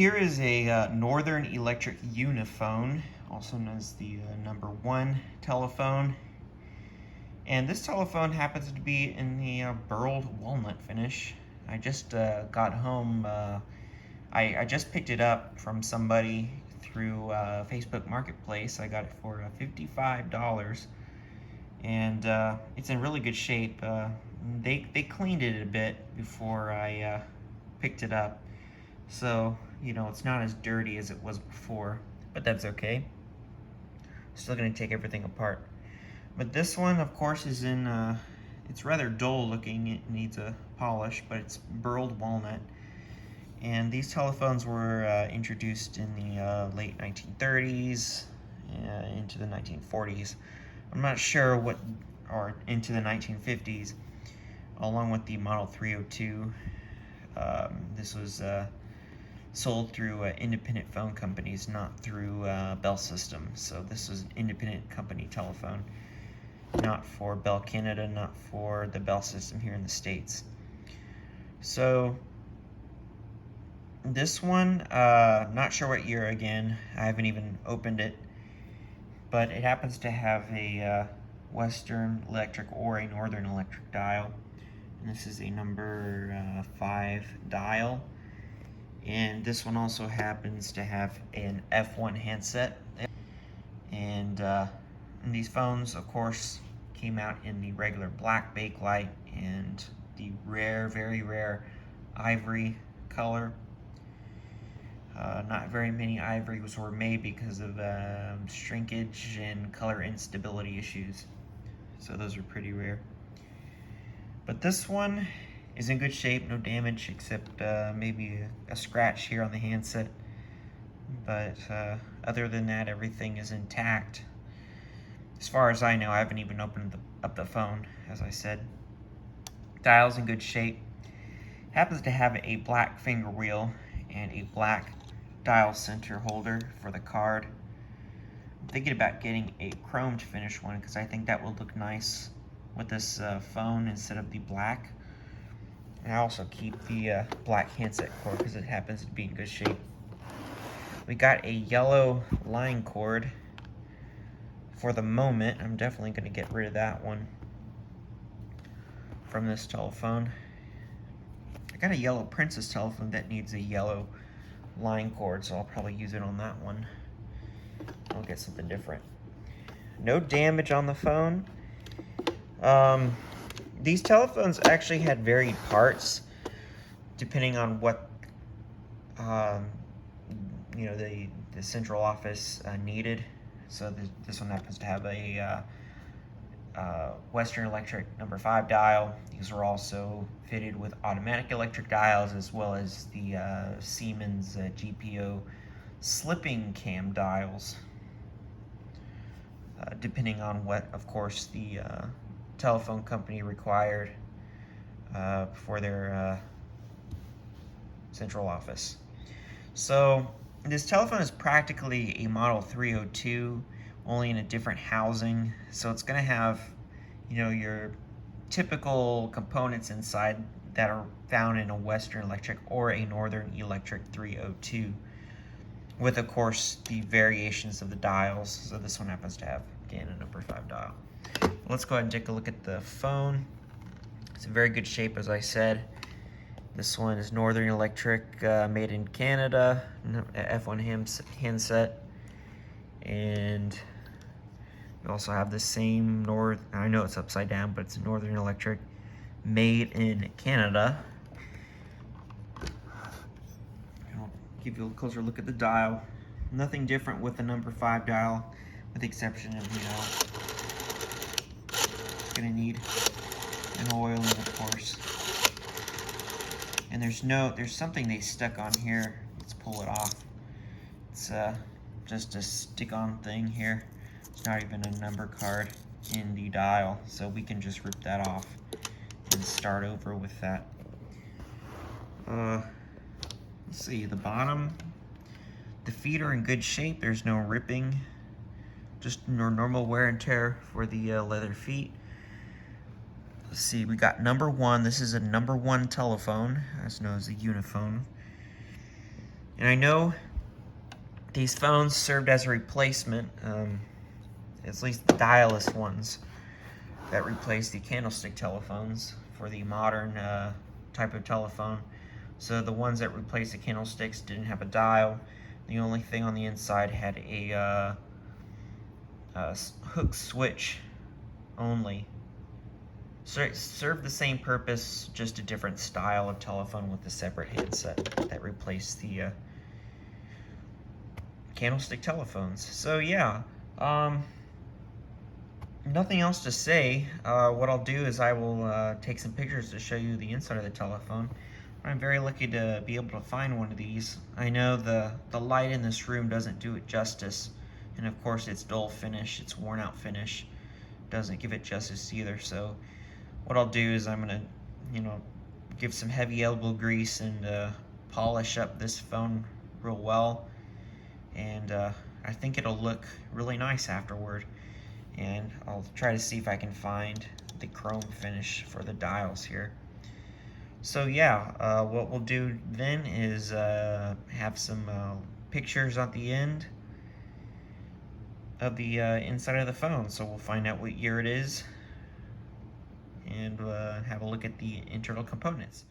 Here is a Northern Electric Uniphone, also known as the #1 telephone. And this telephone happens to be in the Burled Walnut finish. I just got home. I just picked it up from somebody through Facebook Marketplace. I got it for $55, and it's in really good shape. They cleaned it a bit before I picked it up, so it's not as dirty as it was before, but that's okay. Still gonna take everything apart. But this one, of course, is in, it's rather dull looking. It needs a polish, but it's burled walnut. And these telephones were introduced in the late 1930s, into the 1940s. I'm not sure what, or into the 1950s, along with the Model 302. This was sold through independent phone companies, not through Bell System. So this was an independent company telephone, not for Bell Canada, not for the Bell System here in the States. So this one, not sure what year again, I haven't even opened it, but it happens to have a Western Electric or a Northern Electric dial. And this is a number 5 dial. And this one also happens to have an F1 handset. And these phones, of course, came out in the regular black bakelite and the rare, very rare ivory color. Not very many ivories were made because of shrinkage and color instability issues. So those are pretty rare. But this one is in good shape, no damage except maybe a scratch here on the handset. But other than that, everything is intact. As far as I know, I haven't even opened up the phone, as I said. Dial's in good shape. Happens to have a black finger wheel and a black dial center holder for the card. I'm thinking about getting a chromed finish one because I think that will look nice with this phone instead of the black. And I also keep the black handset cord because it happens to be in good shape. We got a yellow line cord for the moment. I'm definitely going to get rid of that one from this telephone. I got a yellow Princess telephone that needs a yellow line cord, so I'll probably use it on that one. I'll get something different. No damage on the phone. These telephones actually had varied parts depending on what the central office needed. So this one happens to have a Western Electric #5 dial. These were also fitted with automatic electric dials, as well as the Siemens GPO slipping cam dials, depending on what, of course, the telephone company required for their central office. So this telephone is practically a Model 302, only in a different housing. So it's going to have, your typical components inside that are found in a Western Electric or a Northern Electric 302, with, of course, the variations of the dials. So this one happens to have, again, a #5 dial. Let's go ahead and take a look at the phone. It's in very good shape, as I said. This one is Northern Electric, made in Canada, F1 handset. And we also have the same I know it's upside down, but it's Northern Electric, made in Canada. I'll give you a closer look at the dial. Nothing different with the #5 dial, with the exception of, it's gonna need an oiling, of course. And there's something they stuck on here. Let's pull it off. It's just a stick-on thing here. It's not even a number card in the dial, so we can just rip that off and start over with that. Let's see, the bottom. The feet are in good shape. There's no ripping. Just normal wear and tear for the leather feet. Let's see, we got #1. This is a #1 telephone, as known as a Uniphone. And I know these phones served as a replacement, at least the dialless ones that replaced the candlestick telephones for the modern type of telephone. So the ones that replaced the candlesticks didn't have a dial. The only thing on the inside had a hook switch only. So it served the same purpose, just a different style of telephone with a separate handset that replaced the candlestick telephones. So yeah, nothing else to say. What I'll do is I will take some pictures to show you the inside of the telephone. I'm very lucky to be able to find one of these. I know the light in this room doesn't do it justice, and of course it's dull finish, it's worn out finish, doesn't give it justice either. So what I'll do is I'm gonna, give some heavy elbow grease and polish up this phone real well, and I think it'll look really nice afterward. And I'll try to see if I can find the chrome finish for the dials here. So yeah, what we'll do then is have some pictures at the end of the inside of the phone. So we'll find out what year it is and have a look at the internal components.